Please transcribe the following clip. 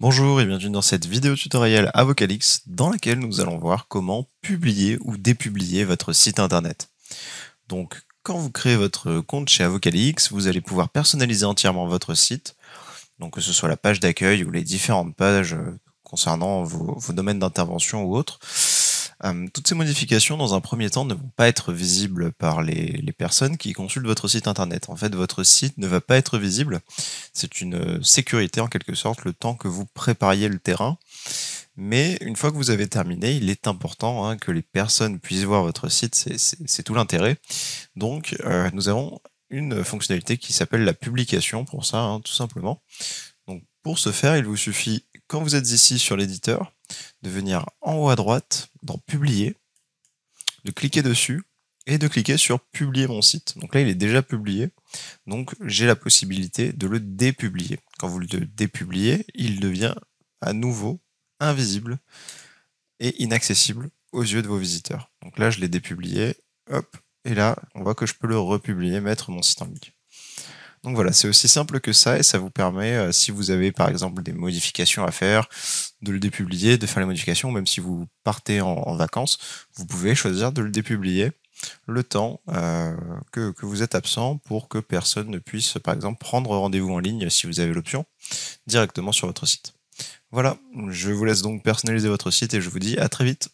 Bonjour et bienvenue dans cette vidéo tutoriel Avocalix dans laquelle nous allons voir comment publier ou dépublier votre site internet. Donc quand vous créez votre compte chez Avocalix, vous allez pouvoir personnaliser entièrement votre site, donc que ce soit la page d'accueil ou les différentes pages concernant vos domaines d'intervention ou autres. Toutes ces modifications, dans un premier temps, ne vont pas être visibles par les personnes qui consultent votre site internet. En fait, votre site ne va pas être visible. C'est une sécurité en quelque sorte, le temps que vous prépariez le terrain. Mais une fois que vous avez terminé, il est important que les personnes puissent voir votre site, c'est tout l'intérêt. Donc, nous avons une fonctionnalité qui s'appelle la publication pour ça, tout simplement. Donc, pour ce faire, il vous suffit, quand vous êtes ici sur l'éditeur, de venir en haut à droite, dans Publier, de cliquer dessus et de cliquer sur Publier mon site. Donc là, il est déjà publié, donc j'ai la possibilité de le dépublier. Quand vous le dépubliez, il devient à nouveau invisible et inaccessible aux yeux de vos visiteurs. Donc là, je l'ai dépublié, hop, et là, on voit que je peux le republier, mettre mon site en ligne. Donc voilà, c'est aussi simple que ça et ça vous permet, si vous avez par exemple des modifications à faire, de le dépublier, de faire les modifications, même si vous partez en vacances, vous pouvez choisir de le dépublier le temps que vous êtes absent pour que personne ne puisse par exemple prendre rendez-vous en ligne si vous avez l'option directement sur votre site. Voilà, je vous laisse donc personnaliser votre site et je vous dis à très vite.